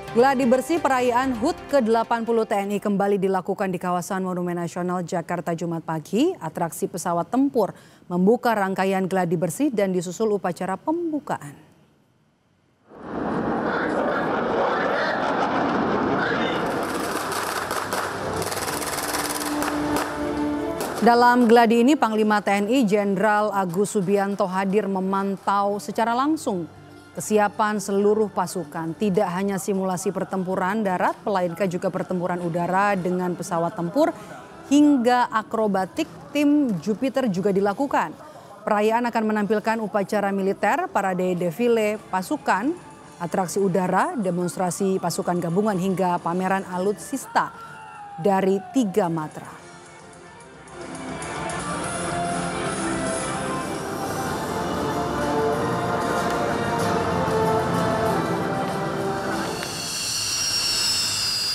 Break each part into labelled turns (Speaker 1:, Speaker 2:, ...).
Speaker 1: Gladi bersih perayaan HUT ke-80 TNI kembali dilakukan di kawasan Monumen Nasional Jakarta Jumat pagi. Atraksi pesawat tempur membuka rangkaian gladi bersih dan disusul upacara pembukaan. Dalam gladi ini Panglima TNI Jenderal Agus Subianto hadir memantau secara langsung kesiapan seluruh pasukan. Tidak hanya simulasi pertempuran darat, melainkan juga pertempuran udara dengan pesawat tempur hingga akrobatik tim Jupiter juga dilakukan. Perayaan akan menampilkan upacara militer, parade defile pasukan, atraksi udara, demonstrasi pasukan gabungan hingga pameran alutsista dari 3 matra.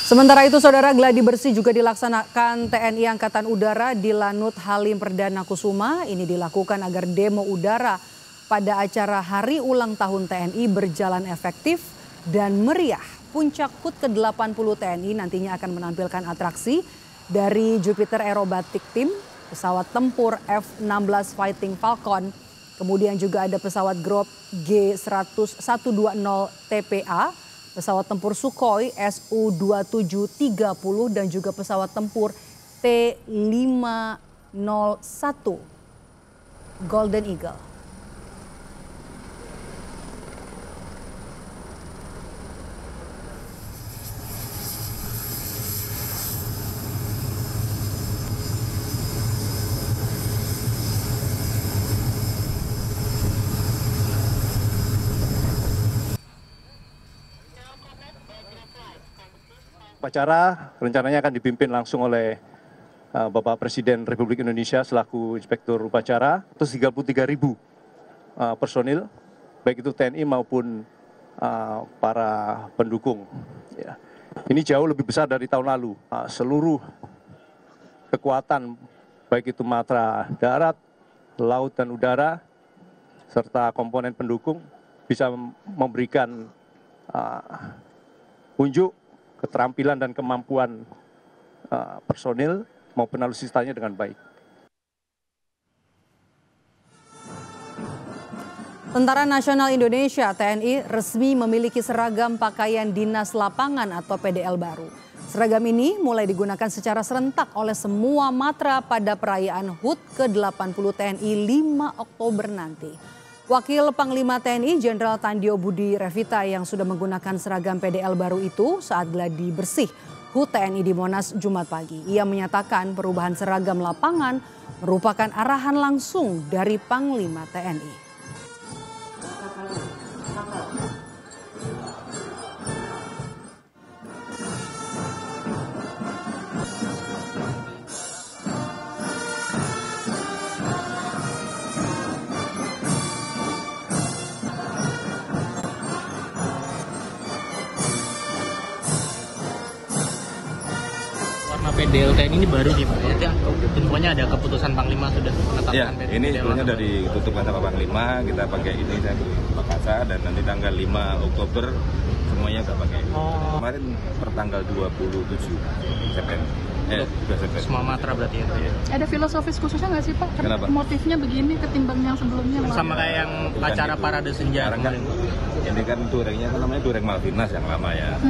Speaker 1: Sementara itu, Saudara, gladi bersih juga dilaksanakan TNI Angkatan Udara di Lanut Halim Perdana Kusuma. Ini dilakukan agar demo udara pada acara Hari Ulang Tahun TNI berjalan efektif dan meriah. Puncak HUT ke-80 TNI nantinya akan menampilkan atraksi dari Jupiter Aerobatic Team, pesawat tempur F-16 Fighting Falcon, kemudian juga ada pesawat Grop G-120 TPA, pesawat tempur Sukhoi Su-2730 dan juga pesawat tempur T-501 Golden Eagle.
Speaker 2: Upacara rencananya akan dipimpin langsung oleh Bapak Presiden Republik Indonesia selaku Inspektur Upacara, terus 33.000 personil, baik itu TNI maupun para pendukung. Ya. Ini jauh lebih besar dari tahun lalu. Seluruh kekuatan, baik itu matra darat, laut dan udara, serta komponen pendukung bisa memberikan unjuk keterampilan dan kemampuan personil maupun alutsistanya dengan baik.
Speaker 1: Tentara Nasional Indonesia TNI resmi memiliki seragam pakaian dinas lapangan atau PDL baru. Seragam ini mulai digunakan secara serentak oleh semua matra pada perayaan HUT ke-80 TNI 5 Oktober nanti. Wakil Panglima TNI Jenderal Tandio Budi Revita yang sudah menggunakan seragam PDL baru itu saat gladi bersih HUT TNI di Monas Jumat pagi. Ia menyatakan perubahan seragam lapangan merupakan arahan langsung dari Panglima TNI.
Speaker 3: Warna PDL TNI ini baru nih Pak, ya? Infonya ada keputusan Panglima sudah menetapkan
Speaker 4: ya,
Speaker 3: PDL.
Speaker 4: Ini sebenarnya dari tutup kata Pak Panglima, kita pakai ini saya beli Pak Kasa, dan nanti tanggal 5 Oktober semuanya udah pakai. Kemarin pertanggal 27 September.
Speaker 3: Semua matra berarti ya.
Speaker 5: Ada filosofis khususnya nggak sih Pak?
Speaker 4: Kenapa?
Speaker 5: Motifnya begini ketimbang yang sebelumnya?
Speaker 3: Sama kayak yang acara parade senja
Speaker 4: kan, ini kan durengnya kan namanya Dureng Malvinas yang lama ya.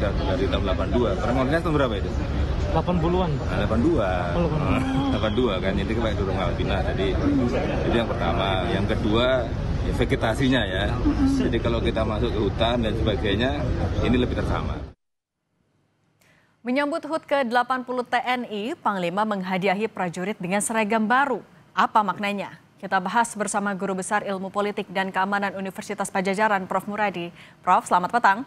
Speaker 4: Ya sudah dari tahun 82. Dureng Malvinas tahun berapa itu?
Speaker 3: 80-an Pak.
Speaker 4: 82 kan, jadi kayak Dureng Malvinas. Jadi itu yang pertama. Yang kedua ya vegetasinya ya. Jadi kalau kita masuk ke hutan dan sebagainya, ini lebih tersama.
Speaker 6: Menyambut HUT ke-80 TNI, Panglima menghadiahi prajurit dengan seragam baru. Apa maknanya? Kita bahas bersama Guru Besar Ilmu Politik dan Keamanan Universitas Padjadjaran, Prof. Muradi. Prof, selamat petang.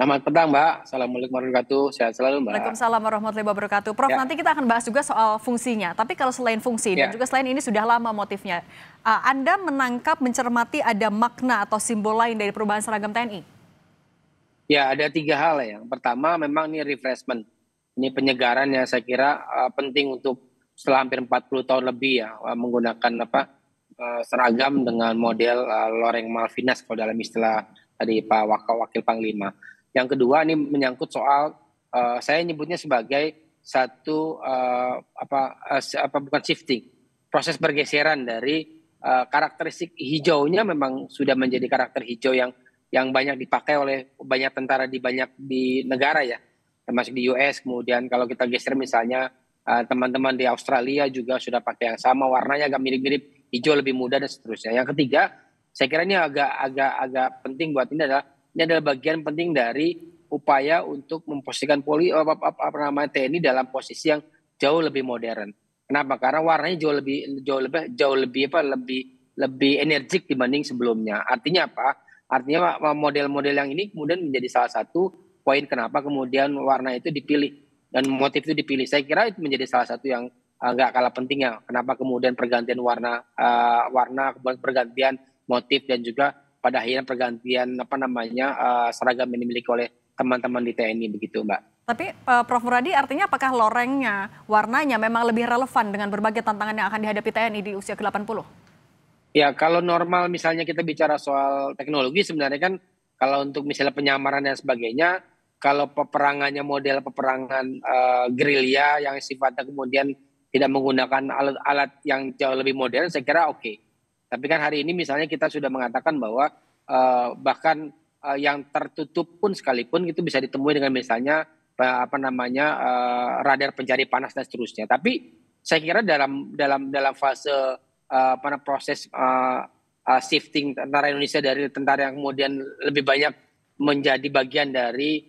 Speaker 7: Selamat petang, Mbak. Assalamualaikum warahmatullahi wabarakatuh. Sehat selalu, Mbak.
Speaker 6: Waalaikumsalam warahmatullahi wabarakatuh. Prof, nanti kita akan bahas juga soal fungsinya. Tapi kalau selain fungsi dan juga selain ini sudah lama motifnya, Anda menangkap, mencermati ada makna atau simbol lain dari perubahan seragam TNI?
Speaker 7: Ya, ada 3 hal ya. Yang pertama memang ini refreshment. Ini penyegaran yang saya kira penting untuk setelah hampir 40 tahun lebih ya menggunakan seragam dengan model loreng Malvinas kalau dalam istilah dari Pak Wakil Panglima. Yang kedua ini menyangkut soal saya nyebutnya sebagai satu bukan shifting, proses pergeseran dari karakteristik hijaunya memang sudah menjadi karakter hijau yang banyak dipakai oleh banyak tentara di negara ya, termasuk di US. Kemudian kalau kita geser misalnya teman-teman di Australia juga sudah pakai yang sama, warnanya agak mirip-mirip, hijau lebih muda dan seterusnya. Yang ketiga, saya kira ini agak penting buat ini adalah bagian penting dari upaya untuk memposisikan TNI dalam posisi yang jauh lebih modern. Kenapa? Karena warnanya jauh lebih energik dibanding sebelumnya. Artinya apa? Artinya model-model yang ini kemudian menjadi salah satu poin kenapa kemudian warna itu dipilih dan motif itu dipilih. Saya kira itu menjadi salah satu yang nggak kalah pentingnya. Kenapa kemudian pergantian warna, pergantian motif dan juga pada akhirnya pergantian seragam yang dimiliki oleh teman-teman di TNI begitu, Mbak.
Speaker 6: Tapi Prof. Muradi, artinya apakah lorengnya, warnanya memang lebih relevan dengan berbagai tantangan yang akan dihadapi TNI di usia ke-80?
Speaker 7: Ya, kalau normal misalnya kita bicara soal teknologi sebenarnya kan kalau untuk misalnya penyamaran dan sebagainya, kalau peperangannya model peperangan gerilya yang sifatnya kemudian tidak menggunakan alat-alat yang jauh lebih modern, saya kira oke. Tapi kan hari ini misalnya kita sudah mengatakan bahwa bahkan yang tertutup pun sekalipun itu bisa ditemui dengan misalnya radar pencari panas dan seterusnya. Tapi saya kira dalam fase proses shifting tentara Indonesia dari tentara yang kemudian lebih banyak menjadi bagian dari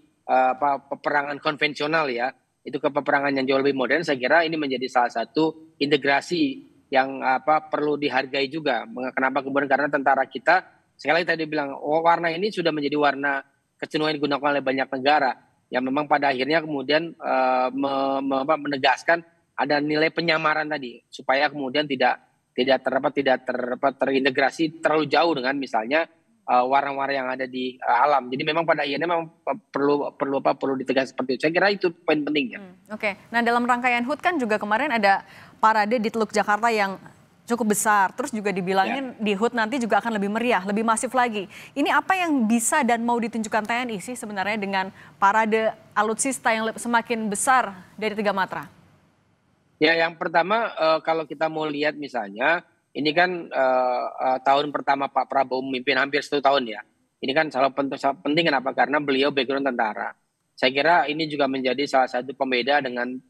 Speaker 7: peperangan konvensional ya, itu ke peperangan yang jauh lebih modern, saya kira ini menjadi salah satu integrasi yang perlu dihargai juga. Kenapa kemudian? Karena tentara kita sekali lagi tadi bilang warna ini sudah menjadi warna kecenderungan digunakan oleh banyak negara yang memang pada akhirnya kemudian menegaskan ada nilai penyamaran tadi supaya kemudian tidak terintegrasi terlalu jauh dengan misalnya warna-warna yang ada di alam. Jadi memang pada akhirnya memang perlu ditegaskan seperti itu. Saya kira itu poin pentingnya.
Speaker 6: Oke. Nah, dalam rangkaian HUT kan juga kemarin ada parade di Teluk Jakarta yang cukup besar. Terus juga dibilangin di HUT nanti juga akan lebih meriah, lebih masif lagi. Ini apa yang bisa dan mau ditunjukkan TNI sih sebenarnya dengan parade alutsista yang semakin besar dari 3 matra?
Speaker 7: Ya, yang pertama kalau kita mau lihat misalnya, ini kan tahun pertama Pak Prabowo memimpin hampir 1 tahun ya. Ini kan sangat penting kenapa? Karena beliau background tentara. Saya kira ini juga menjadi salah satu pembeda dengan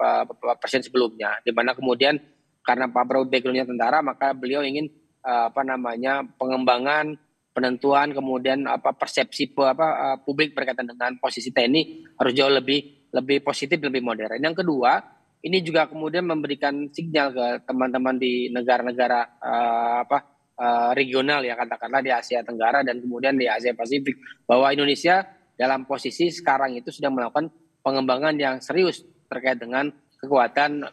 Speaker 7: presiden sebelumnya, di mana kemudian karena Pak Prabowo backgroundnya tentara, maka beliau ingin pengembangan, penentuan, kemudian persepsi publik berkaitan dengan posisi TNI harus jauh lebih positif, lebih modern. Yang kedua, ini juga kemudian memberikan sinyal ke teman-teman di negara-negara regional ya, katakanlah di Asia Tenggara dan kemudian di Asia Pasifik, bahwa Indonesia dalam posisi sekarang itu sudah melakukan pengembangan yang serius terkait dengan kekuatan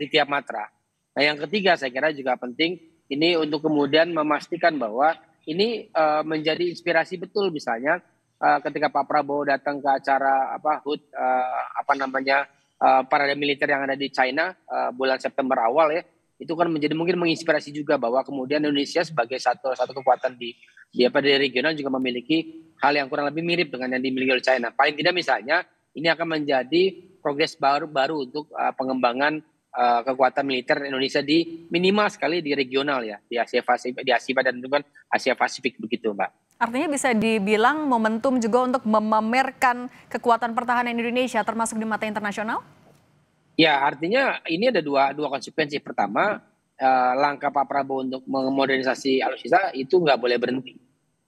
Speaker 7: di tiap matra. Nah, yang ketiga saya kira juga penting ini untuk kemudian memastikan bahwa ini menjadi inspirasi betul misalnya ketika Pak Prabowo datang ke acara HUT parade militer yang ada di China bulan September awal ya, itu kan menjadi mungkin menginspirasi juga bahwa kemudian Indonesia sebagai satu kekuatan di regional juga memiliki hal yang kurang lebih mirip dengan yang dimiliki oleh China. Paling tidak misalnya ini akan menjadi progres baru untuk pengembangan kekuatan militer Indonesia di minimal sekali di regional ya, di Asia dan juga Asia Pasifik begitu, Mbak.
Speaker 6: Artinya bisa dibilang momentum juga untuk memamerkan kekuatan pertahanan Indonesia termasuk di mata internasional?
Speaker 7: Ya, artinya ini ada dua konsekuensi. Pertama, langkah Pak Prabowo untuk memodernisasi alutsista itu nggak boleh berhenti.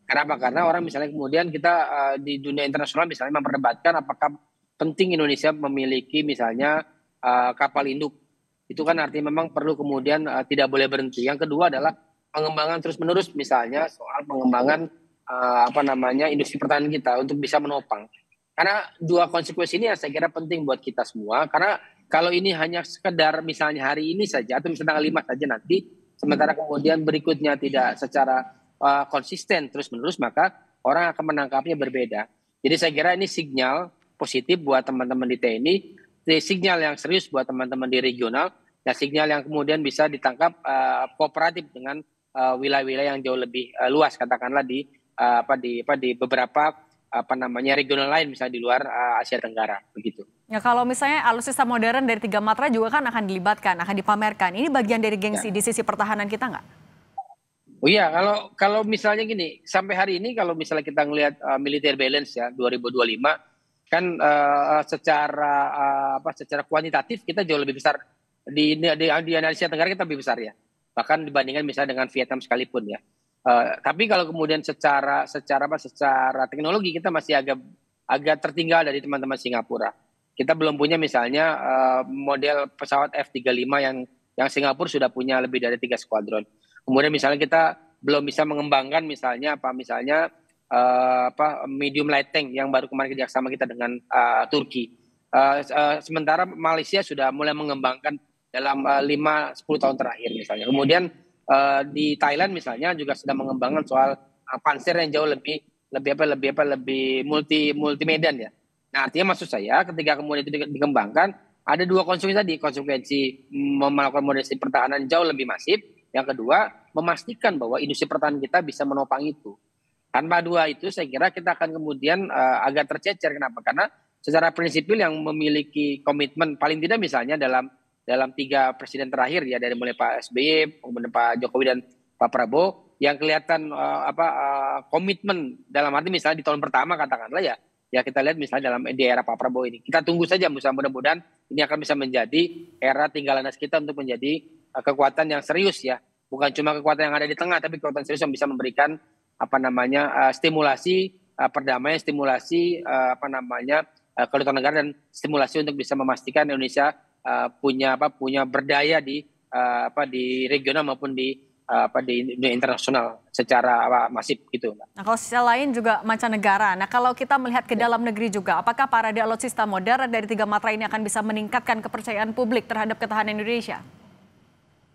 Speaker 7: Kenapa? Karena orang misalnya kemudian kita di dunia internasional misalnya memperdebatkan apakah penting Indonesia memiliki misalnya kapal induk. Itu kan artinya memang perlu kemudian tidak boleh berhenti. Yang kedua adalah pengembangan terus-menerus misalnya soal pengembangan industri pertahanan kita untuk bisa menopang. Karena dua konsekuensi ini saya kira penting buat kita semua. Karena kalau ini hanya sekedar misalnya hari ini saja atau misalnya tanggal 5 saja nanti, sementara kemudian berikutnya tidak secara konsisten terus-menerus, maka orang akan menangkapnya berbeda. Jadi saya kira ini sinyal positif buat teman-teman di TNI, sinyal yang serius buat teman-teman di regional, dan sinyal yang kemudian bisa ditangkap kooperatif dengan wilayah-wilayah yang jauh lebih luas katakanlah di di beberapa regional lain, misalnya di luar Asia Tenggara begitu.
Speaker 6: Ya, kalau misalnya alutsista modern dari 3 matra juga kan akan dilibatkan, akan dipamerkan. Ini bagian dari gengsi di sisi pertahanan kita nggak?
Speaker 7: Oh iya, kalau misalnya gini, sampai hari ini kalau misalnya kita ngelihat military balance ya 2025 kan secara kuantitatif kita jauh lebih besar di Asia Tenggara, kita lebih besar ya. Bahkan dibandingkan misalnya dengan Vietnam sekalipun ya. Tapi kalau kemudian secara teknologi kita masih agak tertinggal dari teman-teman Singapura. Kita belum punya misalnya model pesawat F-35 yang Singapura sudah punya lebih dari 3 skuadron. Kemudian misalnya kita belum bisa mengembangkan misalnya medium light tank yang baru kemarin kerjasama kita dengan Turki. Sementara Malaysia sudah mulai mengembangkan dalam 5-10 tahun terakhir misalnya. Kemudian di Thailand misalnya juga sedang mengembangkan soal panser yang jauh lebih multi medan ya. Nah, artinya maksud saya ketika kemudian itu dikembangkan, ada 2 konsekuensi melakukan modernisasi pertahanan jauh lebih masif. Yang kedua, memastikan bahwa industri pertahanan kita bisa menopang itu. Tanpa 2 itu saya kira kita akan kemudian agak tercecer. Kenapa? Karena secara prinsipil yang memiliki komitmen paling tidak misalnya dalam 3 presiden terakhir ya, dari mulai Pak SBY, kemudian Pak Jokowi dan Pak Prabowo, yang kelihatan komitmen dalam arti misalnya di tahun pertama katakanlah ya kita lihat misalnya di era Pak Prabowo ini. Kita tunggu saja, mudah-mudahan ini akan bisa menjadi era tinggal lanas kita untuk menjadi kekuatan yang serius ya. Bukan cuma kekuatan yang ada di tengah, tapi kekuatan serius yang bisa memberikan stimulasi perdamaian, stimulasi kedaulatan negara, dan stimulasi untuk bisa memastikan Indonesia punya berdaya di regional maupun di dunia internasional secara masif gitu.
Speaker 6: Nah, kalau sisi lain juga mancanegara. Nah, kalau kita melihat ke dalam negeri juga, apakah parade alutsista modern dari 3 matra ini akan bisa meningkatkan kepercayaan publik terhadap ketahanan Indonesia?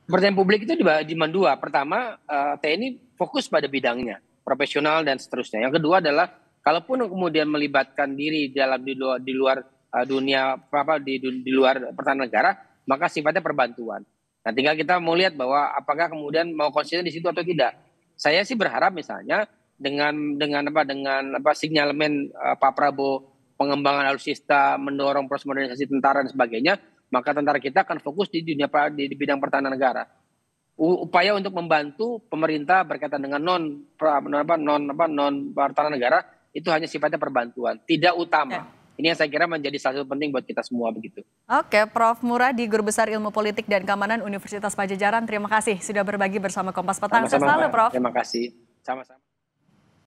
Speaker 7: Kepercayaan publik itu dibagi 2. Pertama, TNI fokus pada bidangnya, profesional dan seterusnya. Yang kedua adalah kalaupun kemudian melibatkan diri di luar dunia di luar pertahanan negara, maka sifatnya perbantuan. Nah, tinggal kita mau lihat bahwa apakah kemudian mau konsisten di situ atau tidak. Saya sih berharap misalnya dengan sinyalemen Pak Prabowo, pengembangan alutsista, mendorong proses modernisasi tentara dan sebagainya, maka tentara kita akan fokus di bidang pertahanan negara. Upaya untuk membantu pemerintah berkaitan dengan non pertahanan negara itu hanya sifatnya perbantuan, tidak utama. Ya. Ini yang saya kira menjadi salah satu penting buat kita semua begitu.
Speaker 6: Oke, Prof. Muradi, Guru Besar Ilmu Politik dan Keamanan Universitas Padjadjaran, terima kasih sudah berbagi bersama Kompas Petang. Sehat selalu, Prof.
Speaker 7: Terima kasih. Sama-sama.